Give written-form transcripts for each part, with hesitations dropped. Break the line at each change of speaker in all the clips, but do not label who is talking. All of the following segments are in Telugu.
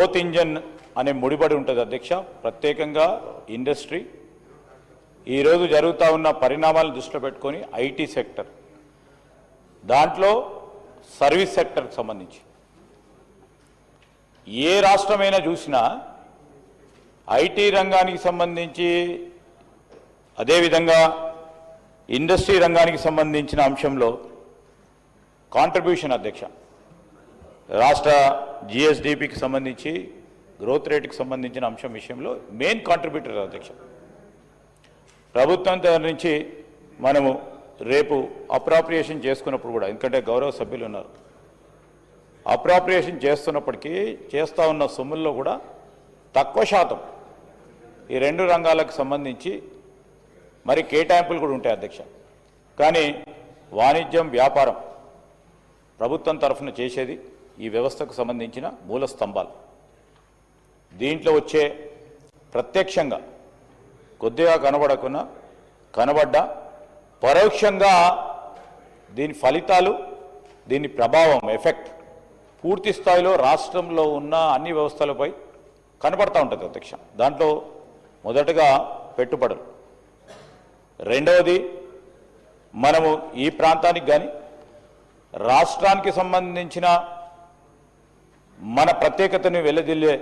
గ్రోత్ ఇంజన్ అనే ముడిపడి ఉంటుంది అధ్యక్ష. ప్రత్యేకంగా ఇండస్ట్రీ ఈరోజు జరుగుతూ ఉన్న పరిణామాలను దృష్టిలో పెట్టుకొని ఐటీ సెక్టర్, దాంట్లో సర్వీస్ సెక్టర్కి సంబంధించి ఏ రాష్ట్రమైనా చూసినా ఐటీ రంగానికి సంబంధించి, అదేవిధంగా ఇండస్ట్రీ రంగానికి సంబంధించిన అంశంలో కాంట్రిబ్యూషన్ అధ్యక్ష, రాష్ట్ర జిఎస్డిపికి సంబంధించి గ్రోత్ రేటుకి సంబంధించిన అంశం విషయంలో మెయిన్ కాంట్రిబ్యూటర్ అధ్యక్ష. ప్రభుత్వం నుంచి మనము రేపు అప్రాప్రియేషన్ చేసుకున్నప్పుడు కూడా, ఎందుకంటే గౌరవ సభ్యులు ఉన్నారు, అప్రాప్రియేషన్ చేస్తున్నప్పటికీ చేస్తూ ఉన్న సొమ్ముల్లో కూడా తక్కువ శాతం ఈ రెండు రంగాలకు సంబంధించి మరి కేటాయింపులు కూడా ఉంటాయి అధ్యక్ష. కానీ వాణిజ్యం, వ్యాపారం ప్రభుత్వం తరఫున చేసేది ఈ వ్యవస్థకు సంబంధించిన మూల స్తంభాలు. దీంట్లో వచ్చే ప్రత్యక్షంగా కొద్దిగా కనబడ్డా పరోక్షంగా దీని ఫలితాలు, దీని ప్రభావం, ఎఫెక్ట్ పూర్తి స్థాయిలో రాష్ట్రంలో ఉన్న అన్ని వ్యవస్థలపై కనబడతా ఉంటుంది అధ్యక్ష. దాంట్లో మొదటగా పెట్టుబడులు, రెండవది మనము ఈ ప్రాంతానికి కానీ రాష్ట్రానికి సంబంధించిన మన ప్రత్యేకతను వెల్లదిల్లే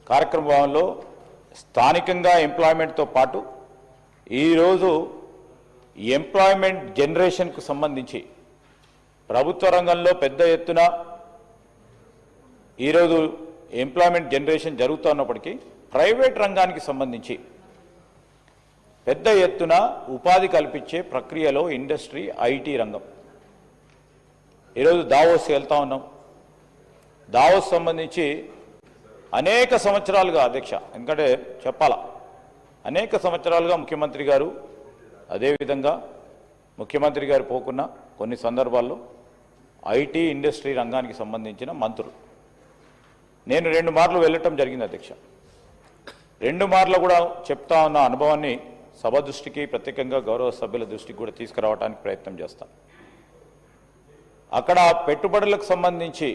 కార్యక్రమంలో స్థానికంగా ఎంప్లాయ్మెంట్తో పాటు ఈరోజు ఎంప్లాయ్మెంట్ జనరేషన్కు సంబంధించి ప్రభుత్వ రంగంలో పెద్ద ఎత్తున ఈరోజు ఎంప్లాయ్మెంట్ జనరేషన్ జరుగుతున్నప్పటికీ ప్రైవేట్ రంగానికి సంబంధించి పెద్ద ఎత్తున ఉపాధి కల్పించే ప్రక్రియలో ఇండస్ట్రీ, ఐటీ రంగం. ఈరోజు దావోస్ వెళ్తా ఉన్నాం. దావోస్ సంబంధించి అనేక సంవత్సరాలుగా అధ్యక్ష, ఎందుకంటే చెప్పాలా, అనేక సంవత్సరాలుగా ముఖ్యమంత్రి గారు, అదేవిధంగా ముఖ్యమంత్రి గారు పోకున్న కొన్ని సందర్భాల్లో ఐటీ, ఇండస్ట్రీ రంగానికి సంబంధించిన మంత్రులు నేను 2 మార్లు వెళ్ళటం జరిగింది అధ్యక్ష. 2 మార్లు కూడా చెప్తా ఉన్న అనుభవాన్ని సభ దృష్టికి, ప్రత్యేకంగా గౌరవ సభ్యుల దృష్టికి కూడా తీసుకురావడానికి ప్రయత్నం చేస్తాం. అక్కడ పెట్టుబడులకు సంబంధించి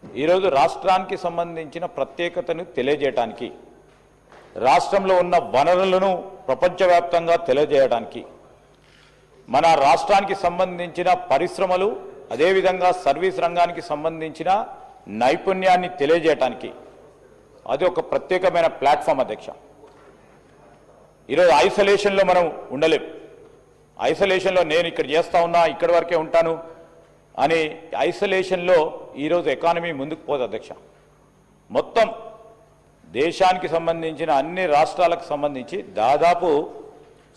ఈరోజు రాష్ట్రానికి సంబంధించిన ప్రత్యేకతను తెలియజేయడానికి, రాష్ట్రంలో ఉన్న వనరులను ప్రపంచవ్యాప్తంగా తెలియజేయడానికి, మన రాష్ట్రానికి సంబంధించిన పరిశ్రమలు, అదేవిధంగా సర్వీస్ రంగానికి సంబంధించిన నైపుణ్యాన్ని తెలియజేయడానికి అది ఒక ప్రత్యేకమైన ప్లాట్ఫామ్ అధ్యక్ష. ఈరోజు ఐసోలేషన్లో మనం ఉండలేం. ఐసోలేషన్లో నేను ఇక్కడ చేస్తా ఉన్నా, ఇక్కడి వరకే ఉంటాను అని ఐసోలేషన్లో ఈరోజు ఎకానమీ ముందుకు పోదు అధ్యక్ష. మొత్తం దేశానికి సంబంధించిన అన్ని రాష్ట్రాలకు సంబంధించి దాదాపు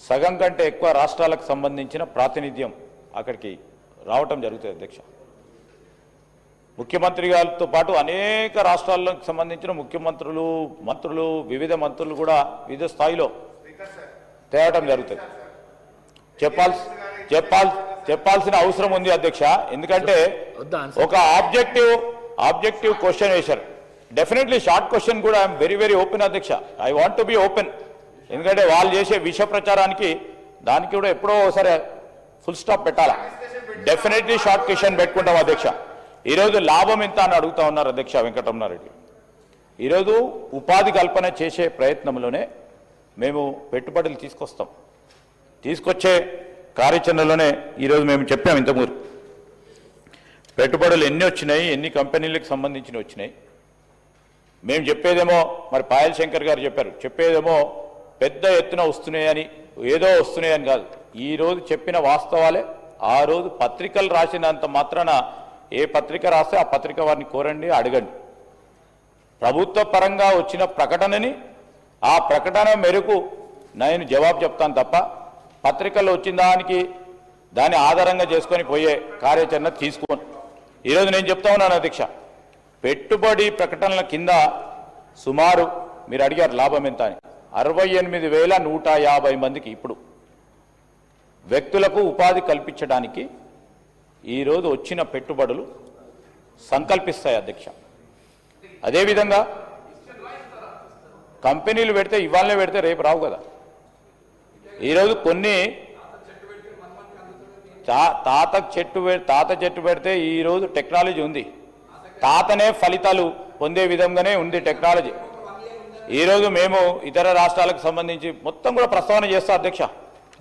సగం కంటే ఎక్కువ రాష్ట్రాలకు సంబంధించిన ప్రాతినిధ్యం అక్కడికి రావటం జరుగుతుంది అధ్యక్ష. ముఖ్యమంత్రి గారితో పాటు అనేక రాష్ట్రాలకు సంబంధించిన ముఖ్యమంత్రులు, మంత్రులు, వివిధ మంత్రులు కూడా వివిధ స్థాయిలో తేవటం జరుగుతుంది. చెప్పాల్సిన అవసరం ఉంది అధ్యక్ష. ఎందుకంటే ఒక ఆబ్జెక్టివ్ క్వశ్చన్ వేశారు. డెఫినెట్లీ షార్ట్ క్వశ్చన్ కూడా ఐఎమ్ వెరీ వెరీ ఓపెన్ అధ్యక్ష. I want to be open. ఎందుకంటే వాళ్ళు చేసే విష ప్రచారానికి దానికి కూడా ఎప్పుడో ఒకసారి ఫుల్ స్టాప్ పెట్టాలా. డెఫినెట్లీ షార్ట్ క్వశ్చన్ పెట్టుకుంటాం అధ్యక్ష. ఈరోజు లాభం ఎంత అని అడుగుతా ఉన్నారు అధ్యక్ష వెంకటరమణారెడ్డి. ఈరోజు ఉపాధి కల్పన చేసే ప్రయత్నంలోనే మేము పెట్టుబడులు తీసుకొచ్చే కార్యాచరణలోనే ఈరోజు మేము చెప్పాము. ఇంతకుముందు పెట్టుబడులు ఎన్ని వచ్చినాయి, ఎన్ని కంపెనీలకు సంబంధించినవి వచ్చినాయి. మేము చెప్పేదేమో, మరి పాయల్ శంకర్ గారు చెప్పేదేమో పెద్ద ఎత్తున వస్తున్నాయని, ఏదో వస్తున్నాయని కాదు. ఈరోజు చెప్పిన వాస్తవాలే. ఆ రోజు పత్రికలు రాసినంత మాత్రాన ఏ పత్రిక రాస్తే ఆ పత్రిక వారిని కోరండి, అడగండి. ప్రభుత్వ పరంగా వచ్చిన ప్రకటనని, ఆ ప్రకటన మేరకు నేను జవాబు చెప్తాను తప్ప పత్రికల్లో వచ్చిన దాన్ని ఆధారంగా చేసుకొని పోయే కార్యాచరణ తీసుకోను. ఈరోజు నేను చెప్తా ఉన్నాను అధ్యక్ష, పెట్టుబడి ప్రకటనల కింద సుమారు మీరు అడిగారు లాభం ఎంత అని, 68,150 మందికి ఇప్పుడు వ్యక్తులకు ఉపాధి కల్పించడానికి ఈరోజు వచ్చిన పెట్టుబడులు సంకల్పిస్తాయి అధ్యక్ష. అదేవిధంగా కంపెనీలు పెడితే ఇవాళనే పెడితే రేపు రావు కదా. ఈరోజు కొన్ని తాత చెట్టు పెడితే ఈరోజు టెక్నాలజీ ఉంది, తాతనే ఫలితాలు పొందే విధంగానే ఉంది టెక్నాలజీ. ఈరోజు మేము ఇతర రాష్ట్రాలకు సంబంధించి మొత్తం కూడా ప్రస్తావన చేస్తా అధ్యక్ష.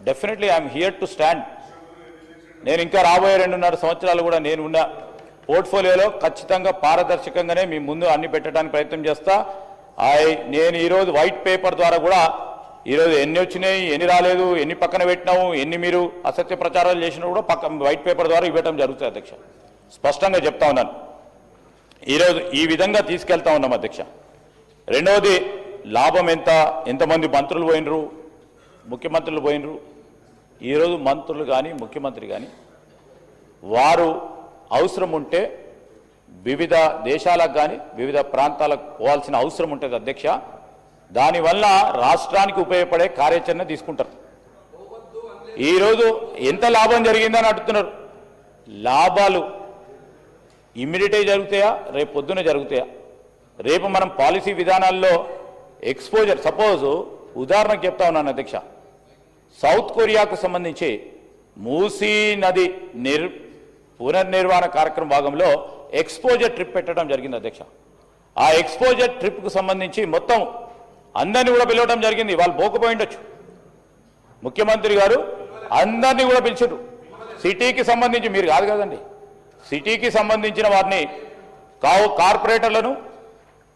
Definitely I'm here to stand. నేను ఇంకా రాబోయే 2.5 సంవత్సరాలు కూడా నేను ఉన్న పోర్ట్ఫోలియోలో ఖచ్చితంగా పారదర్శకంగానే మీ ముందు అన్ని పెట్టడానికి ప్రయత్నం చేస్తా. నేను ఈరోజు వైట్ పేపర్ ద్వారా కూడా ఈరోజు ఎన్ని వచ్చినాయి, ఎన్ని రాలేదు, ఎన్ని పక్కన పెట్టినాము, ఎన్ని మీరు అసత్య ప్రచారాలు చేసినా కూడా వైట్ పేపర్ ద్వారా ఇవ్వటం జరుగుతుంది అధ్యక్ష. స్పష్టంగా చెప్తా ఉన్నాను. ఈరోజు ఈ విధంగా తీసుకెళ్తా ఉన్నాం అధ్యక్ష. రెండవది లాభం ఎంతమంది మంత్రులు పోయినరు, ముఖ్యమంత్రులు పోయినరు. ఈరోజు మంత్రులు కానీ ముఖ్యమంత్రి కానీ వారు అవసరం ఉంటే వివిధ దేశాలకు కానీ వివిధ ప్రాంతాలకు పోవాల్సిన అవసరం ఉంటుంది అధ్యక్ష. దానివల్ల రాష్ట్రానికి ఉపయోగపడే కార్యాచరణ తీసుకుంటారు. ఈరోజు ఎంత లాభం జరిగిందని అడుగుతున్నారు. లాభాలు ఇమ్మీడియట్గా జరుగుతాయా, రేపు పొద్దున జరుగుతాయా? రేపు మనం పాలసీ విధానాల్లో ఎక్స్పోజర్, సపోజ్ ఉదాహరణకు చెప్తా ఉన్నాను అధ్యక్ష, సౌత్ కొరియాకు సంబంధించి మూసీ నది పునర్నిర్మాణ కార్యక్రమం భాగంలో ఎక్స్పోజర్ ట్రిప్ పెట్టడం జరిగింది అధ్యక్ష. ఆ ఎక్స్పోజర్ ట్రిప్కు సంబంధించి మొత్తం అందరినీ కూడా పిలవడం జరిగింది. వాళ్ళు పోకపోయిండొచ్చు. ముఖ్యమంత్రి గారు అందరినీ కూడా పిలిచారు. సిటీకి సంబంధించి మీరు కాదు కదండి, సిటీకి సంబంధించిన వారిని కార్పొరేటర్లను,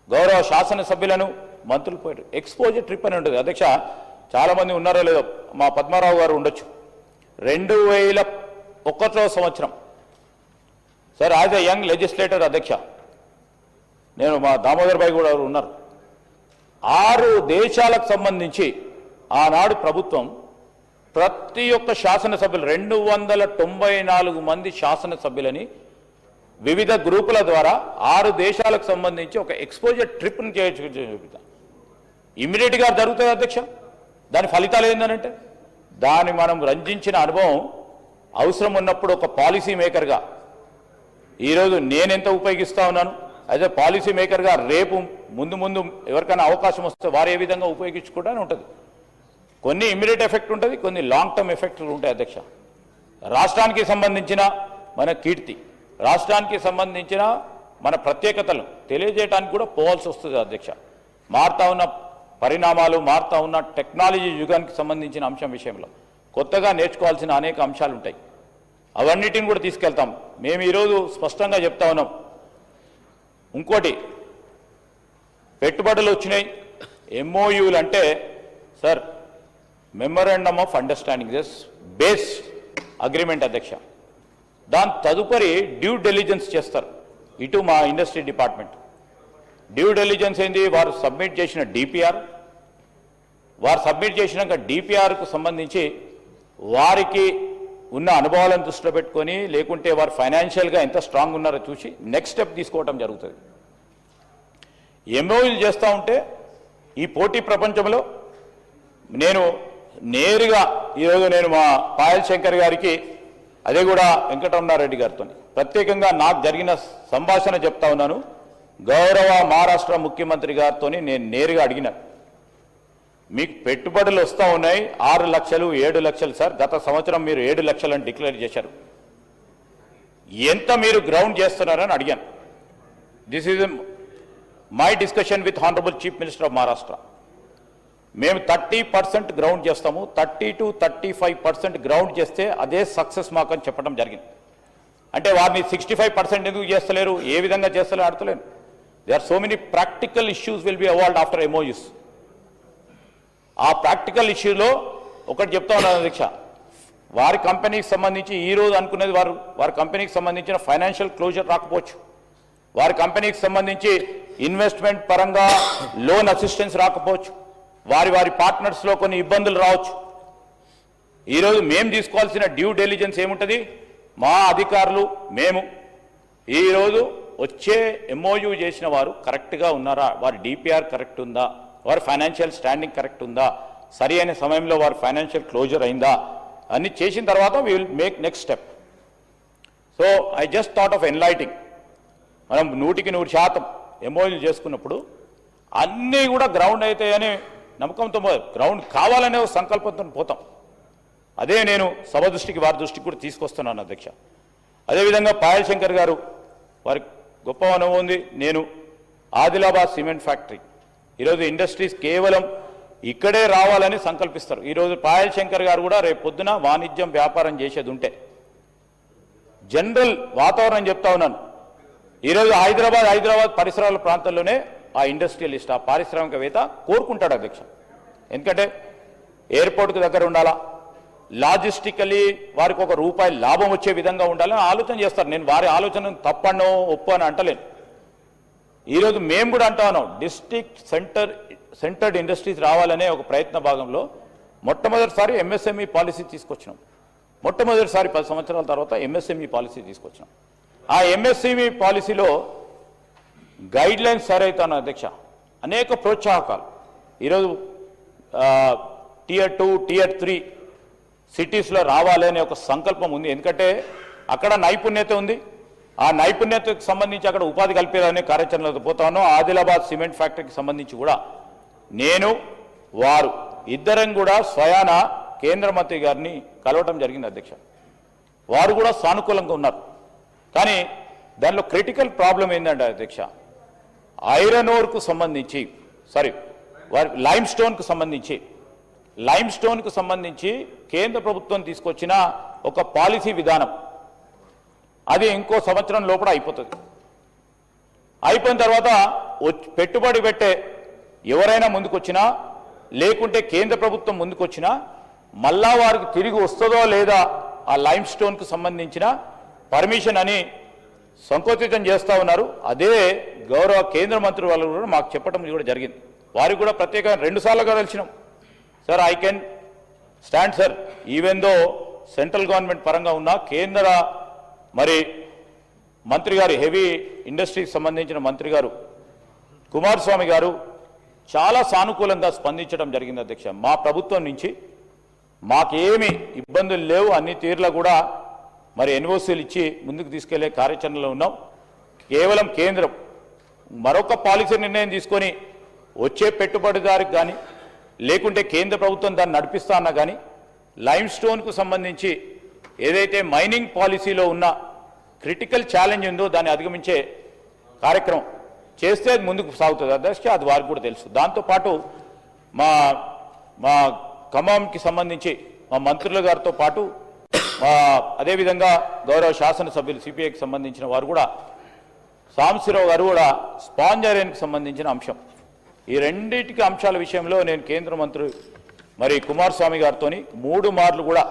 గౌరవ శాసనసభ్యులను, మంత్రులు పోయారు. ఎక్స్పోజర్ ట్రిప్ అని ఉంటుంది అధ్యక్ష. చాలామంది ఉన్నారో లేదో, మా పద్మారావు గారు ఉండొచ్చు. 2001 సంవత్సరం sir, as a young legislator అధ్యక్ష, నేను మా దామోదర్ భాయ్ కూడా ఉన్నారు. 6 దేశాలకు సంబంధించి ఆనాడు ప్రభుత్వం ప్రతి ఒక్క శాసనసభ్యులు 294 మంది శాసనసభ్యులని వివిధ గ్రూపుల ద్వారా 6 దేశాలకు సంబంధించి ఒక ఎక్స్పోజర్ ట్రిప్ను చూపిద్దాం. ఇమ్మీడియట్గా జరుగుతుంది అధ్యక్ష. దాని ఫలితాలు ఏంటంటే దాన్ని మనం రంజించిన అనుభవం అవసరం ఉన్నప్పుడు ఒక పాలసీ మేకర్గా ఈరోజు నేనెంత ఉపయోగిస్తా ఉన్నాను, యాజ్ ఎ పాలసీ మేకర్గా రేపు ముందు ఎవరికైనా అవకాశం వస్తే వారు ఏ విధంగా ఉపయోగించుకుంటానే ఉంటుంది. కొన్ని ఇమ్మీడియట్ ఎఫెక్ట్ ఉంటుంది, కొన్ని లాంగ్ టర్మ్ ఎఫెక్ట్లు ఉంటాయి అధ్యక్ష. రాష్ట్రానికి సంబంధించిన మన కీర్తి, రాష్ట్రానికి సంబంధించిన మన ప్రత్యేకతలు తెలియజేయడానికి కూడా పోవాల్సి వస్తుంది అధ్యక్ష. మారుతా ఉన్న పరిణామాలు, మారుతా ఉన్న టెక్నాలజీ యుగానికి సంబంధించిన అంశం విషయంలో కొత్తగా నేర్చుకోవాల్సిన అనేక అంశాలు ఉంటాయి. అవన్నిటిని కూడా తీసుకెళ్తాం. మేము ఈరోజు స్పష్టంగా చెప్తా ఉన్నాం. ఇంకోటి, పెట్టుబడులు వచ్చినాయి, ఎంఓయూలు అంటే sir memorandum of understanding, base agreement అధ్యక్ష. దాని తదుపరి డ్యూ డెలిజెన్స్ చేస్తారు ఇటు మా ఇండస్ట్రీ డిపార్ట్మెంట్. డ్యూ డెలిజెన్స్ ఏంది? వారు సబ్మిట్ చేసిన డిపిఆర్, వారు సబ్మిట్ చేసినాక డిపిఆర్కు సంబంధించి వారికి ఉన్న అనుభవాలను దృష్టిలో పెట్టుకొని, లేకుంటే వారు ఫైనాన్షియల్గా ఎంత స్ట్రాంగ్ ఉన్నారో చూసి నెక్స్ట్ స్టెప్ తీసుకోవడం జరుగుతుంది. ఎంఓయూలు చేస్తూ ఉంటే ఈ పోటీ ప్రపంచంలో నేను నేరుగా ఈరోజు నేను మా పాయల్ శంకర్ గారికి, అదే కూడా వెంకటరమణారెడ్డి గారితో ప్రత్యేకంగా నాకు జరిగిన సంభాషణ చెప్తా ఉన్నాను. గౌరవ మహారాష్ట్ర ముఖ్యమంత్రి గారితో నేను నేరుగా అడిగిన, మీకు పెట్టుబడులు వస్తూ ఉన్నాయి 6 లక్షలు 7 లక్షలు సార్, గత సంవత్సరం మీరు 7 లక్షలని డిక్లేర్ చేశారు, ఎంత మీరు గ్రౌండ్ చేస్తున్నారని అడిగాను. This is my discussion with honourable chief minister of Maharashtra. మేము 30% గ్రౌండ్ చేస్తాము, 30 to 35% గ్రౌండ్ చేస్తే అదే సక్సెస్ మాకు అని చెప్పడం జరిగింది. అంటే వారిని 65% ఎందుకు చేస్తలేరు, ఏ విధంగా చేస్తలేరు అడతలేను. They are so many practical issues will be involved after MOUs. ఆ ప్రాక్టికల్ ఇష్యూలో ఒకటి చెప్తా ఉన్నాను అధ్యక్ష, వారి కంపెనీకి సంబంధించి ఈరోజు అనుకునేది వారి కంపెనీకి సంబంధించిన ఫైనాన్షియల్ క్లోజర్ రాకపోవచ్చు, వారి కంపెనీకి సంబంధించి ఇన్వెస్ట్మెంట్ పరంగా లోన్ అసిస్టెన్స్ రాకపోవచ్చు, వారి పార్ట్నర్స్లో కొన్ని ఇబ్బందులు రావచ్చు. ఈరోజు మేము తీసుకోవాల్సిన డ్యూ డెలిజెన్స్ ఏముంటుంది? మా అధికారులు మేము ఈరోజు వచ్చే ఎంఓయూ చేసిన వారు కరెక్ట్గా ఉన్నారా, వారి డిపిఆర్ కరెక్ట్ ఉందా, వారి ఫైనాన్షియల్ స్టాండింగ్ కరెక్ట్ ఉందా, సరి అయిన సమయంలో వారి ఫైనాన్షియల్ క్లోజర్ అయిందా అన్ని చేసిన తర్వాత we will make next step. So I just thought of enlightening. మనం 100% ఎంఓయూలు చేసుకున్నప్పుడు అన్నీ కూడా గ్రౌండ్ అవుతాయని నమ్మకంతో, గ్రౌండ్ కావాలనే సంకల్పంతో పోతాం. అదే నేను సభ దృష్టికి, వారి దృష్టికి కూడా తీసుకొస్తున్నాను అధ్యక్ష. అదేవిధంగా పాయల్ శంకర్ గారు, వారికి గొప్ప అనుభవం ఉంది. నేను ఆదిలాబాద్ సిమెంట్ ఫ్యాక్టరీ. ఈరోజు ఇండస్ట్రీస్ కేవలం ఇక్కడే రావాలని సంకల్పిస్తారు. ఈరోజు పాయల్ శంకర్ గారు కూడా రేపు పొద్దున వాణిజ్యం వ్యాపారం చేసేది ఉంటే జనరల్ వాతావరణం చెప్తా ఉన్నాను. ఈరోజు హైదరాబాద్ పరిసరాల ప్రాంతాల్లోనే ఆ ఇండస్ట్రియలిస్ట్, ఆ పారిశ్రామికవేత్త కోరుకుంటాడు అధ్యక్ష. ఎందుకంటే ఎయిర్పోర్ట్కి దగ్గర ఉండాలా, లాజిస్టికలీ వారికి ఒక రూపాయి లాభం వచ్చే విధంగా ఉండాలని ఆలోచన చేస్తారు. నేను వారి ఆలోచనను తప్పనో ఒప్పు అని అంటలేను. ఈరోజు మేము కూడా అంటా ఉన్నాం, డిస్ట్రిక్ట్ సెంటర్డ్ ఇండస్ట్రీస్ రావాలనే ఒక ప్రయత్న భాగంలో మొట్టమొదటిసారి ఎంఎస్ఎంఈ పాలసీ తీసుకొచ్చినాం. మొట్టమొదటిసారి 10 సంవత్సరాల తర్వాత ఎంఎస్ఎంఈ పాలసీ తీసుకొచ్చినాం. ఆ ఎంఎస్ఎంఈ పాలసీలో గైడ్ లైన్స్ సరైతాను అధ్యక్ష. అనేక ప్రోత్సాహకాలు ఈరోజు Tier 2, Tier 3 సిటీస్లో రావాలనే ఒక సంకల్పం ఉంది. ఎందుకంటే అక్కడ నైపుణ్యత ఉంది. ఆ నైపుణ్యతకు సంబంధించి అక్కడ ఉపాధి కల్పించాలనే కార్యాచరణలో పోతాను. ఆదిలాబాద్ సిమెంట్ ఫ్యాక్టరీకి సంబంధించి కూడా నేను వారు ఇద్దరం కూడా స్వయాన కేంద్ర మంత్రి గారిని కలవటం జరిగింది అధ్యక్ష. వారు కూడా సానుకూలంగా ఉన్నారు. కానీ దానిలో క్రిటికల్ ప్రాబ్లం ఏంటంటే అధ్యక్ష, ఐరన్ ఓర్కు సంబంధించి లైమ్ స్టోన్కు సంబంధించి కేంద్ర ప్రభుత్వం తీసుకొచ్చిన ఒక పాలసీ విధానం అది ఇంకో సంవత్సరం లోపల అయిపోతుంది. అయిపోయిన తర్వాత పెట్టుబడి పెట్టే ఎవరైనా ముందుకొచ్చినా లేకుంటే కేంద్ర ప్రభుత్వం ముందుకొచ్చినా మళ్ళా వారికి తిరిగి వస్తుందో లేదా ఆ లైమ్ స్టోన్కు సంబంధించిన పర్మిషన్ అని సంకోచితం చేస్తూ ఉన్నారు. అదే గౌరవ కేంద్ర మంత్రి వాళ్ళు కూడా మాకు చెప్పడం కూడా జరిగింది. వారికి కూడా ప్రత్యేకంగా 2 సార్లుగా తెలిసినాం. Sir, I can stand sir, even though central government పరంగా ఉన్న కేంద్ర మంత్రి గారు, హెవీ ఇండస్ట్రీకి సంబంధించిన మంత్రి గారు కుమారస్వామి గారు చాలా సానుకూలంగా స్పందించడం జరిగింది అధ్యక్ష. మా ప్రభుత్వం నుంచి మాకేమి ఇబ్బందులు లేవు, అన్ని తీర్ల కూడా ఎన్ఓసీలు ఇచ్చి ముందుకు తీసుకెళ్లే కార్యాచరణలో ఉన్నాం. కేవలం కేంద్రం మరొక పాలసీ నిర్ణయం తీసుకొని వచ్చే పెట్టుబడిదారికి కానీ లేకుంటే కేంద్ర ప్రభుత్వం దాన్ని నడిపిస్తా అన్నా కానీ లైమ్ స్టోన్కు సంబంధించి ఏదైతే మైనింగ్ పాలసీలో ఉన్న క్రిటికల్ ఛాలెంజ్ ఉందో దాన్ని అధిగమించే కార్యక్రమం చేస్తే అది ముందుకు సాగుతుంది అధ్యక్ష. అది వారికి కూడా తెలుసు. దాంతోపాటు మా ఖమ్మంకి సంబంధించి మా మంత్రుల గారితో పాటు అదేవిధంగా గౌరవ శాసనసభ్యులు సిపిఐకి సంబంధించిన వారు కూడా, సాంబశివరావు గారు కూడా స్పాంజ్ ఐరన్కి సంబంధించిన అంశం, ఈ రెండింటికి అంశాల విషయంలో నేను కేంద్ర మంత్రి కుమారస్వామి గారితో 3 మార్లు కూడా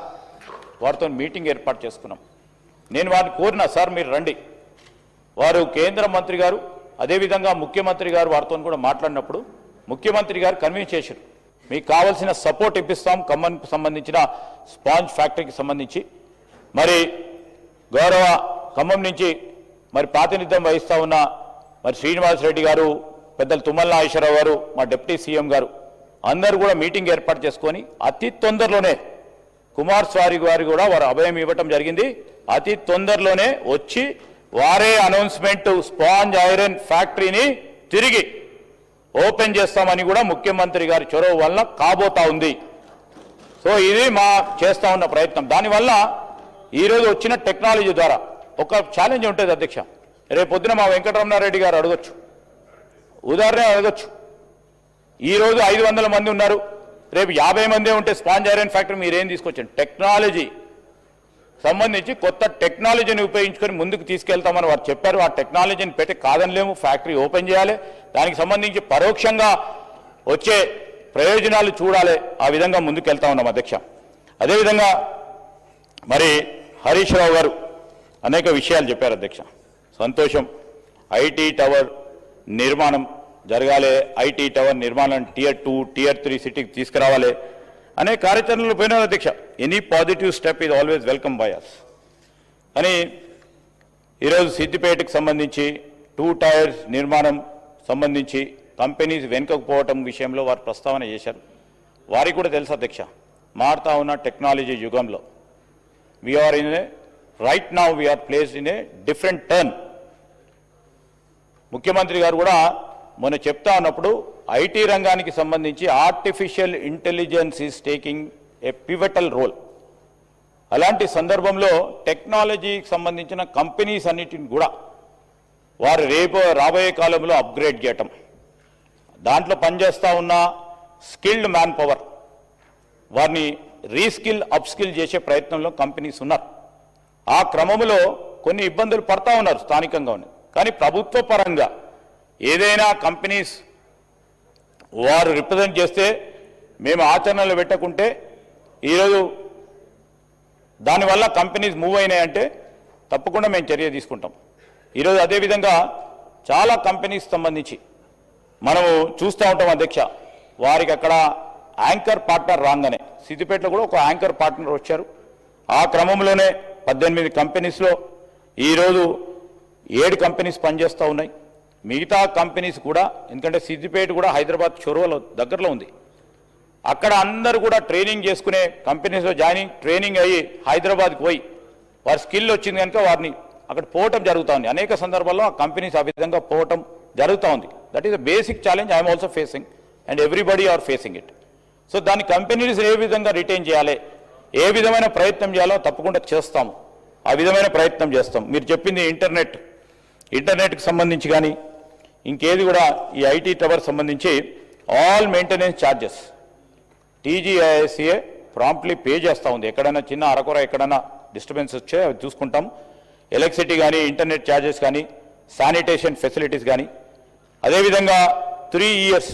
వారితో మీటింగ్ ఏర్పాటు చేసుకున్నాం. నేను వారిని కోరినా, సార్ మీరు రండి. వారు కేంద్ర మంత్రి గారు అదేవిధంగా ముఖ్యమంత్రి గారు వారితో కూడా మాట్లాడినప్పుడు ముఖ్యమంత్రి గారు కన్విన్స్ చేశారు, మీకు కావాల్సిన సపోర్ట్ ఇప్పిస్తాం ఖమ్మంకి సంబంధించిన స్పాంజ్ ఫ్యాక్టరీకి సంబంధించి. గౌరవ ఖమ్మం నుంచి ప్రాతినిధ్యం వహిస్తూ ఉన్న శ్రీనివాసరెడ్డి గారు, పెద్దలు తుమ్మల నాగేశ్వరరావు గారు, మా డిప్యూటీ సీఎం గారు అందరూ కూడా మీటింగ్ ఏర్పాటు చేసుకొని అతి తొందరలోనే కుమారస్వామి గారు కూడా వారు అభయం ఇవ్వటం జరిగింది. అతి తొందరలోనే వచ్చి వారే అనౌన్స్మెంట్ స్పాంజ్ ఐరన్ ఫ్యాక్టరీని తిరిగి ఓపెన్ చేస్తామని కూడా ముఖ్యమంత్రి గారి చొరవ వల్ల కాబోతా ఉంది. సో ఇది మా చేస్తా ఉన్న ప్రయత్నం. దానివల్ల ఈరోజు వచ్చిన టెక్నాలజీ ద్వారా ఒక ఛాలెంజ్ ఉంటుంది అధ్యక్ష. రేపు పొద్దున మా వెంకటరమణారెడ్డి గారు అడగొచ్చు, ఉదాహరణ అడగొచ్చు, ఈరోజు 500 మంది ఉన్నారు, రేపు 50 మందే ఉంటే స్పాంజ్ ఐరన్ ఫ్యాక్టరీ మీరేం తీసుకొచ్చారు? టెక్నాలజీ సంబంధించి కొత్త టెక్నాలజీని ఉపయోగించుకొని ముందుకు తీసుకెళ్తామని వారు చెప్పారు. ఆ టెక్నాలజీని పెట్టి కాదనలేము, ఫ్యాక్టరీ ఓపెన్ చేయాలి, దానికి సంబంధించి పరోక్షంగా వచ్చే ప్రయోజనాలు చూడాలి. ఆ విధంగా ముందుకెళ్తా ఉన్నాం అధ్యక్ష. అదేవిధంగా హరీష్ రావు గారు అనేక విషయాలు చెప్పారు అధ్యక్ష. సంతోషం. ఐటీ టవర్ నిర్మాణం జరగాలి, ఐటీ టవర్ నిర్మాణం Tier 2, Tier 3 సిటీకి తీసుకురావాలి అనే కార్యాచరణలో పోయినారు అధ్యక్ష. Any positive step is always welcome by us అని ఈరోజు సిద్దిపేటకు సంబంధించి 2 టైర్స్ నిర్మాణం సంబంధించి కంపెనీస్ వెనుకపోవటం విషయంలో వారు ప్రస్తావన చేశారు. వారికి కూడా తెలుసు అధ్యక్ష, మారుతా ఉన్న టెక్నాలజీ యుగంలో right now we're placed in a different turn. ముఖ్యమంత్రి గారు కూడా మొన్న చెప్తా ఉన్నప్పుడు ఐటీ రంగానికి సంబంధించి artificial intelligence is taking a pivotal role. అలాంటి సందర్భంలో టెక్నాలజీకి సంబంధించిన కంపెనీస్ అన్నిటిని కూడా వారు రాబోయే కాలంలో అప్గ్రేడ్ చేయటం, దాంట్లో పనిచేస్తూ ఉన్న స్కిల్డ్ మ్యాన్ పవర్ వారిని రీస్కిల్ అప్స్కిల్ చేసే ప్రయత్నంలో కంపెనీస్ ఉన్నారు. ఆ క్రమంలో కొన్ని ఇబ్బందులు పడతా ఉన్నారు స్థానికంగా ఉన్నాయి. కానీ ప్రభుత్వ పరంగా ఏదైనా కంపెనీస్ వారు రిప్రజెంట్ చేస్తే మేము ఆచరణలో పెట్టకుంటే ఈరోజు దానివల్ల కంపెనీస్ మూవ్ అయినాయంటే తప్పకుండా మేము చర్య తీసుకుంటాం. ఈరోజు అదేవిధంగా చాలా కంపెనీస్ సంబంధించి మనము చూస్తూ ఉంటాం అధ్యక్ష, వారికి అక్కడ యాంకర్ పార్ట్నర్ రాగానే సిద్దిపేటలో కూడా ఒక యాంకర్ పార్ట్నర్ వచ్చారు. ఆ క్రమంలోనే 18 కంపెనీస్లో ఈరోజు 7 కంపెనీస్ పనిచేస్తూ ఉన్నాయి. మిగతా కంపెనీస్ కూడా, ఎందుకంటే సిద్దిపేట కూడా హైదరాబాద్ చొరవలో దగ్గరలో ఉంది, అక్కడ అందరూ కూడా ట్రైనింగ్ చేసుకునే కంపెనీస్లో ట్రైనింగ్ అయ్యి హైదరాబాద్కి పోయి వారి స్కిల్ వచ్చింది కనుక వారిని అక్కడ పోవటం జరుగుతూ ఉంది. అనేక సందర్భాల్లో ఆ కంపెనీస్ ఆ విధంగా పోవటం జరుగుతూ ఉంది. That is a basic challenge I'm also facing and everybody are facing it. So దాని కంపెనీస్ ఏ విధంగా రిటైన్ చేయాలి, ఏ విధమైన ప్రయత్నం చేయాలో తప్పకుండా చేస్తాము. ఆ విధమైన ప్రయత్నం చేస్తాం. మీరు చెప్పింది ఇంటర్నెట్కి సంబంధించి కానీ ఇంకేది కూడా ఈ ఐటీ టవర్ సంబంధించి all maintenance charges TGISA promptly pay చేస్తూ ఉంది. ఎక్కడైనా చిన్న అరకొర ఎక్కడైనా డిస్టర్బెన్స్ వచ్చే అవి చూసుకుంటాం. ఎలక్ట్రిసిటీ కానీ, ఇంటర్నెట్ ఛార్జెస్ కానీ, శానిటేషన్ ఫెసిలిటీస్ కానీ. అదేవిధంగా 3 years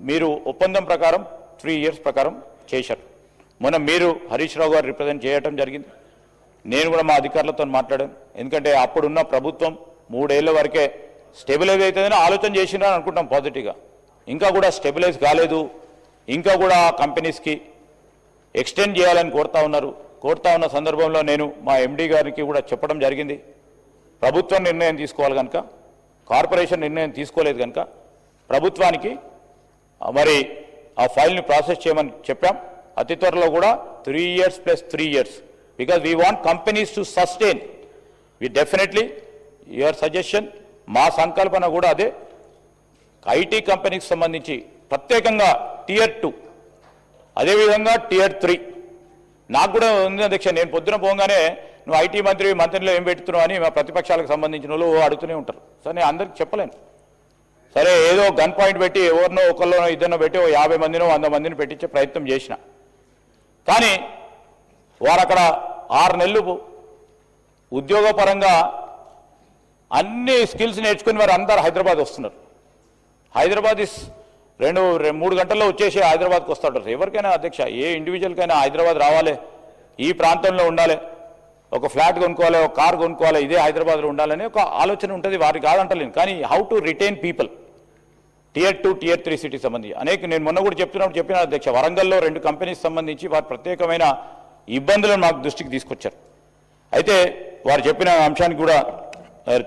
మీరు ఒప్పందం ప్రకారం 3 years ప్రకారం చేశారు. మొన్న మీరు హరీష్ రావు గారు రిప్రజెంట్ చేయడం జరిగింది. నేను కూడా మా అధికారులతో మాట్లాడాను. ఎందుకంటే అప్పుడున్న ప్రభుత్వం 3 ఏళ్ల వరకే స్టెబిలైజ్ అవుతుందని ఆలోచన చేసినారని అనుకుంటాం పాజిటివ్గా. ఇంకా కూడా స్టెబిలైజ్ కాలేదు. ఇంకా కూడా కంపెనీస్కి ఎక్స్టెండ్ చేయాలని కోరుతా ఉన్న సందర్భంలో నేను మా ఎండీ గారికి కూడా చెప్పడం జరిగింది. ప్రభుత్వం నిర్ణయం తీసుకోవాలి కనుక, కార్పొరేషన్ నిర్ణయం తీసుకోలేదు కనుక ప్రభుత్వానికి మరి ఆ ఫైల్ని ప్రాసెస్ చేయమని చెప్పాం. అతి త్వరలో కూడా 3 years + 3 years, because we want companies to sustain. We definitely your suggestion, మా సంకల్పన కూడా అదే. ఐటీ కంపెనీకి సంబంధించి ప్రత్యేకంగా Tier 2, అదేవిధంగా Tier 3 నాకు కూడా ఉంది అధ్యక్ష. నేను పొద్దున పోగానే నువ్వు ఐటీ మంత్రిలో ఏం పెడుతున్నావు అని మా ప్రతిపక్షాలకు సంబంధించిన వాళ్ళు అడుగుతూనే ఉంటారు. సరే నేను అందరికి చెప్పలేను. సరే ఏదో గన్ పాయింట్ పెట్టి ఎవరినో ఒకళ్ళో ఇద్దరినో పెట్టి 50 మందినో 100 మందిని పెట్టించే ప్రయత్నం చేసిన. కానీ వారు అక్కడ 6 నెలలు ఉద్యోగపరంగా అన్ని స్కిల్స్ నేర్చుకుని వారు అందరు హైదరాబాద్ వస్తున్నారు. హైదరాబాద్ 2-3 గంటల్లో వచ్చేసి హైదరాబాద్కి వస్తుంటారు. ఎవరికైనా అధ్యక్ష, ఏ ఇండివిజువల్కైనా హైదరాబాద్ రావాలి, ఈ ప్రాంతంలో ఉండాలి, ఒక ఫ్లాట్ కొనుక్కోవాలి, ఒక కార్ కొనుక్కోవాలి, ఇదే హైదరాబాద్లో ఉండాలని ఒక ఆలోచన ఉంటుంది. వారికి కాదంటలేను. కానీ how to retain people Tier 2, Tier 3 city సంబంధించి నేను మొన్న కూడా చెప్పిన అధ్యక్ష, వరంగల్లో 2 కంపెనీస్ సంబంధించి వారి ప్రత్యేకమైన ఇబ్బందులను మాకు దృష్టికి తీసుకొచ్చారు. అయితే వారు చెప్పిన అంశానికి కూడా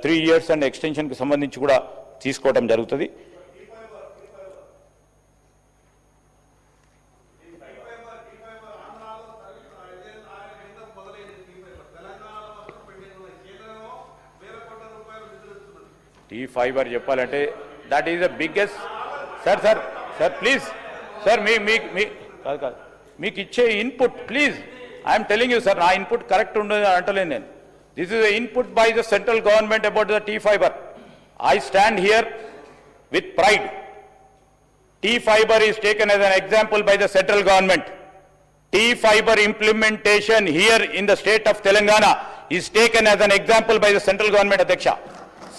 3 years అండ్ ఎక్స్టెన్షన్కి సంబంధించి కూడా తీసుకోవడం జరుగుతుంది. T-Fiber చెప్పాలంటే that is the biggest. Sir please sir కాదు మీకు ఇచ్చే input please, I'm telling you sir, నా ఇన్పుట్ కరెక్ట్ ఉండదు అంటలేను నేను. This is the input by the central government about the T-Fiber. I stand here with pride. T-Fiber is taken as an example by the central government. T-Fiber implementation here in the state of Telangana is taken as an example by the central government. Adhyaksha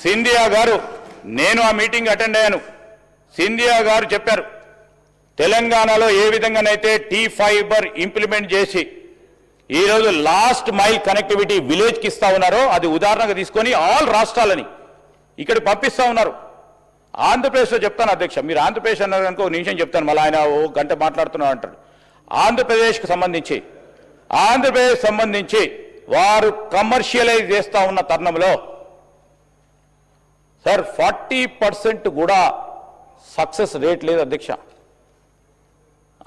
Scindia గారు, నేను ఆ మీటింగ్ అటెండ్ అయ్యాను. సింధియా గారు చెప్పారు తెలంగాణలో ఏ విధంగానైతే T-Fiber ఇంప్లిమెంట్ చేసి ఈరోజు లాస్ట్ మైల్ కనెక్టివిటీ విలేజ్కి ఇస్తా ఉన్నారో అది ఉదాహరణగా తీసుకొని ఆల్ రాష్ట్రాలని ఇక్కడ పంపిస్తా ఉన్నారు. ఆంధ్రప్రదేశ్లో చెప్తాను అధ్యక్ష, మీరు ఆంధ్రప్రదేశ్ అన్నారు కనుక 1 నిమిషం చెప్తాను, మళ్ళీ ఆయన 1 గంట మాట్లాడుతున్నారు అంటారు. ఆంధ్రప్రదేశ్కి సంబంధించి వారు కమర్షియలైజ్ చేస్తూ ఉన్న తరుణంలో సార్ 40% కూడా సక్సెస్ రేట్ లేదు అధ్యక్ష.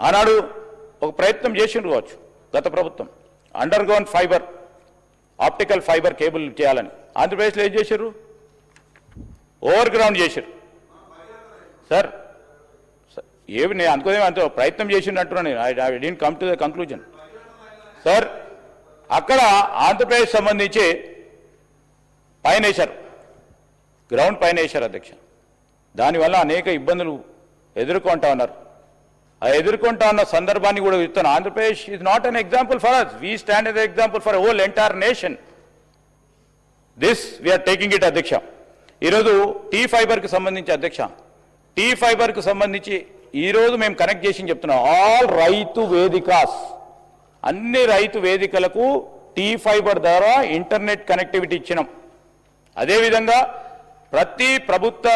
ఆనాడు ఒక ప్రయత్నం చేసిండ్రు కావచ్చు గత ప్రభుత్వం, under ground fibre, optical fibre cable చేయాలని. ఆంధ్రప్రదేశ్లో ఏం చేశారు? ఓవర్ గ్రౌండ్ చేశారు సార్. ఏమి నేను అనుకోదేమో అంత ప్రయత్నం చేసిండు అంటున్నాను నేను. I didn't come to the conclusion sir. అక్కడ ఆంధ్రప్రదేశ్ సంబంధించి పైన వేశారు గ్రౌండ్ పైన వేశారు అధ్యక్ష. దానివల్ల అనేక ఇబ్బందులు ఎదుర్కొంటా ఉన్నారు. ఆ ఎదుర్కొంటా ఉన్న సందర్భాన్ని కూడా చెప్తాను. Andhra Pradesh is not an example for us, we stand yes example for whole entire nation. This we are taking it అధ్యక్ష. ఈరోజు టీ ఫైబర్కి సంబంధించి అధ్యక్ష, టీ ఫైబర్కి సంబంధించి ఈరోజు మేము కనెక్ట్ చేసి చెప్తున్నాం. ఆల్ రైతు వేదికాస్, అన్ని రైతు వేదికలకు టీ ఫైబర్ ద్వారా ఇంటర్నెట్ కనెక్టివిటీ ఇచ్చినాం. అదేవిధంగా ప్రతి ప్రభుత్వ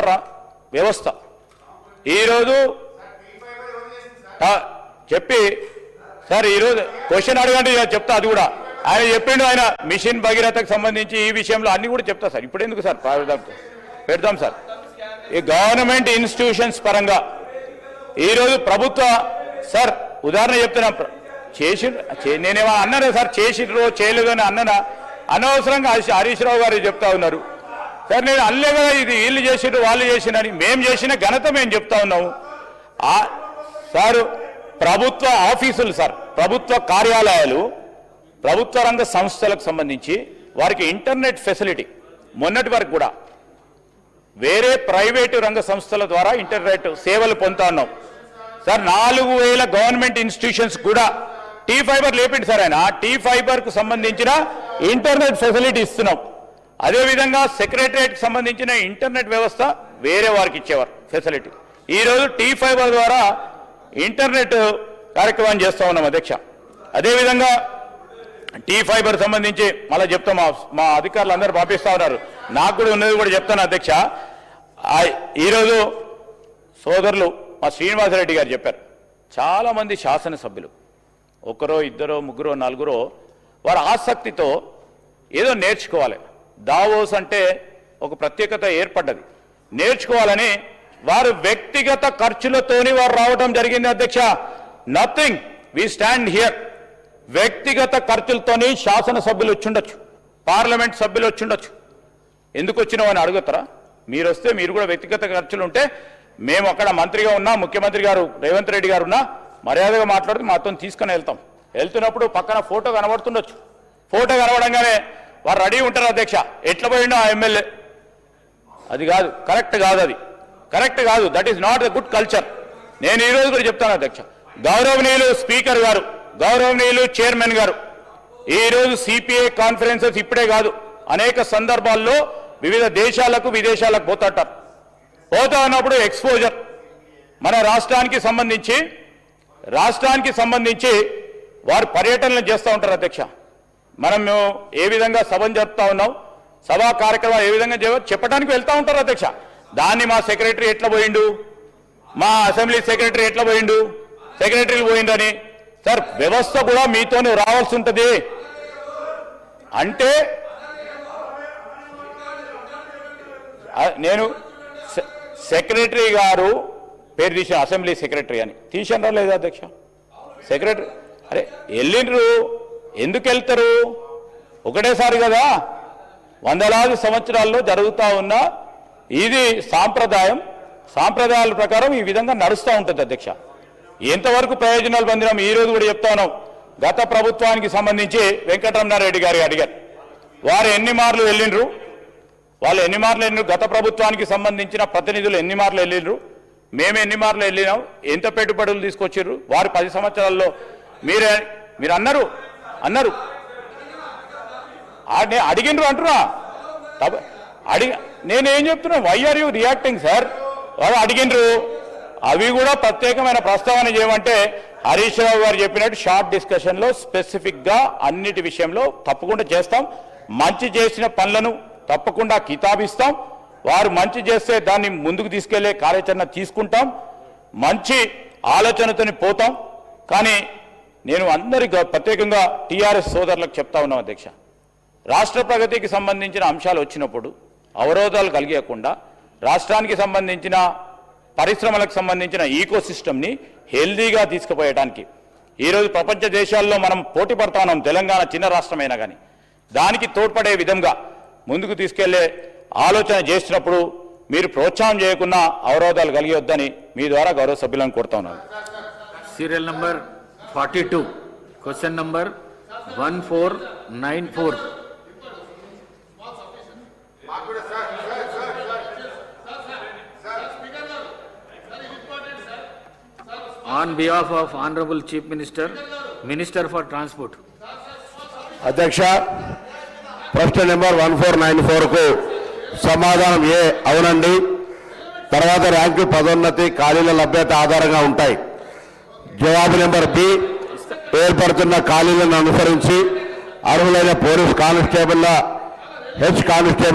వ్యవస్థ ఈరోజు చెప్పి సార్ ఈరోజు క్వశ్చన్ అడగండి చెప్తా. అది కూడా ఆయన చెప్పిండు. ఆయన మిషన్ భగీరథకు సంబంధించి ఈ విషయంలో అన్ని కూడా చెప్తా సార్. ఇప్పుడు ఎందుకు సార్ పెడదాం సార్. ఈ గవర్నమెంట్ ఇన్స్టిట్యూషన్స్ పరంగా ఈరోజు ప్రభుత్వ సార్ ఉదాహరణ చెప్తున్నా. నేనేమో అన్నానే సార్, చేసిర్రో చేయలేదో అని అన్ననా? అనవసరంగా హరీష్ రావు గారు చెప్తా ఉన్నారు సార్. నేను అనలే కదా ఇది వీళ్ళు చేసిర్రు వాళ్ళు చేసినని. మేము చేసిన ఘనత మేము చెప్తా ఉన్నాము సార్. ప్రభుత్వ ఆఫీసులు సార్, ప్రభుత్వ కార్యాలయాలు, ప్రభుత్వ రంగ సంస్థలకు సంబంధించి వారికి ఇంటర్నెట్ ఫెసిలిటీ మొన్నటి వరకు కూడా వేరే ప్రైవేటు రంగ సంస్థల ద్వారా ఇంటర్నెట్ సేవలు పొందుతా ఉన్నాం సార్. 4000 గవర్నమెంట్ ఇన్స్టిట్యూషన్స్ కూడా టీ ఫైబర్ లేపిండి సార్. ఆయన టీ ఫైబర్కు సంబంధించిన ఇంటర్నెట్ ఫెసిలిటీ ఇస్తున్నాం. అదేవిధంగా సెక్రటరియట్కి సంబంధించిన ఇంటర్నెట్ వ్యవస్థ వేరే వారికి ఇచ్చేవారు ఫెసిలిటీ. ఈరోజు టీ ఫైబర్ ద్వారా ఇంటర్నెట్ కార్యక్రమం చేస్తూ ఉన్నాం అధ్యక్ష. అదేవిధంగా టీ ఫైబర్ సంబంధించి మళ్ళీ చెప్తాం, మా అధికారులు అందరూ పంపిస్తూ ఉన్నారు. నాకు కూడా ఉన్నది కూడా చెప్తాను అధ్యక్ష. ఈరోజు సోదరులు మా శ్రీనివాసరెడ్డి గారు చెప్పారు, చాలామంది శాసనసభ్యులు ఒకరో ఇద్దరో ముగ్గురో నలుగురో వారు ఆసక్తితో ఏదో నేర్చుకోవాలి. దావోస్ అంటే ఒక ప్రత్యేకత ఏర్పడ్డది, నేర్చుకోవాలని వారు వ్యక్తిగత ఖర్చులతోని వారు రావడం జరిగింది అధ్యక్ష. Nothing, we stand here. వ్యక్తిగత ఖర్చులతోని శాసనసభ్యులు వచ్చిండొచ్చు, పార్లమెంట్ సభ్యులు వచ్చిండొచ్చు. ఎందుకు వచ్చినావు అని అడుగుతారా? మీరు వస్తే మీరు కూడా వ్యక్తిగత ఖర్చులు ఉంటే మేము అక్కడ మంత్రిగా ఉన్నా, ముఖ్యమంత్రి గారు రేవంత్ రెడ్డి గారు ఉన్నా మర్యాదగా మాట్లాడుతూ మాతో తీసుకుని వెళ్తాం. వెళ్తున్నప్పుడు పక్కన ఫోటో కనబడుతుండొచ్చు. ఫోటో కనబడంగానే వారు రెడీ ఉంటారు అధ్యక్ష. ఎట్లా పోయిండో ఆ ఎమ్మెల్యే, అది కాదు, కరెక్ట్ కాదు, అది కరెక్ట్ కాదు. That is not the good culture. నేను ఈరోజు కూడా చెప్తాను అధ్యక్ష. గౌరవనీయులు స్పీకర్ గారు, గౌరవనీయులు చైర్మన్ గారు, ఈరోజు సిపిఐ కాన్ఫరెన్సెస్ ఇప్పుడే కాదు అనేక సందర్భాల్లో వివిధ దేశాలకు విదేశాలకు పోతా ఉన్నప్పుడు ఎక్స్పోజర్ మన రాష్ట్రానికి సంబంధించి వారు పర్యటనలు చేస్తూ ఉంటారు అధ్యక్ష. మనం ఏ విధంగా సభను జరుపుతా ఉన్నాం, సభా కార్యక్రమాలు ఏ విధంగా చెప్పడానికి వెళ్తూ ఉంటారు అధ్యక్ష. దాన్ని మా సెక్రటరీ ఎట్లా పోయిండు, మా అసెంబ్లీ సెక్రటరీ ఎట్లా పోయిండు, సెక్రటరీలు పోయిండని సార్ వ్యవస్థ కూడా మీతోనే రావాల్సి ఉంటుంది. అంటే నేను సెక్రటరీ గారు పేరు తీసిన అసెంబ్లీ సెక్రటరీ అని తీసారా లేదా అధ్యక్ష? సెక్రటరీ అరే వెళ్ళిండ్రు, ఎందుకు వెళ్తారు? ఒకటేసారి కదా, వందలాది సంవత్సరాల్లో జరుగుతూ ఉన్న ఇది సాంప్రదాయాల ప్రకారం ఈ విధంగా నడుస్తూ ఉంటుంది అధ్యక్ష. ఎంతవరకు ప్రయోజనాలు పొందినాం ఈ రోజు కూడా చెప్తా ఉన్నాం. గత ప్రభుత్వానికి సంబంధించి వెంకటరమణారెడ్డి గారు అడిగారు, వారు ఎన్ని మార్లు వెళ్ళిండ్రు, వాళ్ళు ఎన్ని మార్లు వెళ్ళినారు, గత ప్రభుత్వానికి సంబంధించిన ప్రతినిధులు ఎన్ని మార్లు వెళ్ళిండ్రు, మేము ఎన్ని మార్లు వెళ్ళినాం, ఎంత పెట్టుబడులు తీసుకొచ్చారు వారు 10 సంవత్సరాల్లో మీరు అన్నారు అడిగినరు అంటున్నా. నేనేం చెప్తున్నా, why are you reacting sir? వాళ్ళు అడిగినరు, అవి కూడా ప్రత్యేకమైన ప్రస్తావన చేయమంటే హరీష్ రావు గారు చెప్పినట్టు షార్ట్ డిస్కషన్లో స్పెసిఫిక్గా అన్నిటి విషయంలో తప్పకుండా చేస్తాం. మంచి చేసిన పనులను తప్పకుండా కితాబిస్తాం. వారు మంచి చేస్తే దాన్ని ముందుకు తీసుకెళ్లే కార్యాచరణ తీసుకుంటాం. మంచి ఆలోచనతోని పోతాం. కానీ నేను అందరికీ ప్రత్యేకంగా టీఆర్ఎస్ సోదరులకు చెప్తా ఉన్నాం అధ్యక్ష, రాష్ట్ర ప్రగతికి సంబంధించిన అంశాలు వచ్చినప్పుడు అవరోధాలు కలిగకుండా రాష్ట్రానికి సంబంధించిన పరిశ్రమలకు సంబంధించిన ఈకో సిస్టమ్ని హెల్దీగా తీసుకుపోయడానికి ఈరోజు ప్రపంచ దేశాల్లో మనం పోటీ పడతా ఉన్నాం. తెలంగాణ చిన్న రాష్ట్రమైనా కానీ దానికి తోడ్పడే విధంగా ముందుకు తీసుకెళ్లే ఆలోచన చేసినప్పుడు మీరు ప్రోత్సాహం చేయకుండా అవరోధాలు కలిగొద్దని మీ ద్వారా గౌరవ సభ్యులను కోరుతా ఉన్నాను.
Serial number 42 question number 1494. on behalf of Honorable Chief Minister, Minister for Transport.
అధ్యక్ష, ప్రశ్న నెంబర్ 1494కు సమాధానం ఏ అవునండి. తర్వాత ర్యాంకు పదోన్నతి ఖాళీల లభ్యత ఆధారంగా ఉంటాయి. జవాబు నెంబర్ బి, ఏర్పడుతున్న ఖాళీలను అనుసరించి అర్హులైన పోలీస్ కానిస్టేబుల్ హెచ్ కానిస్టేబుల్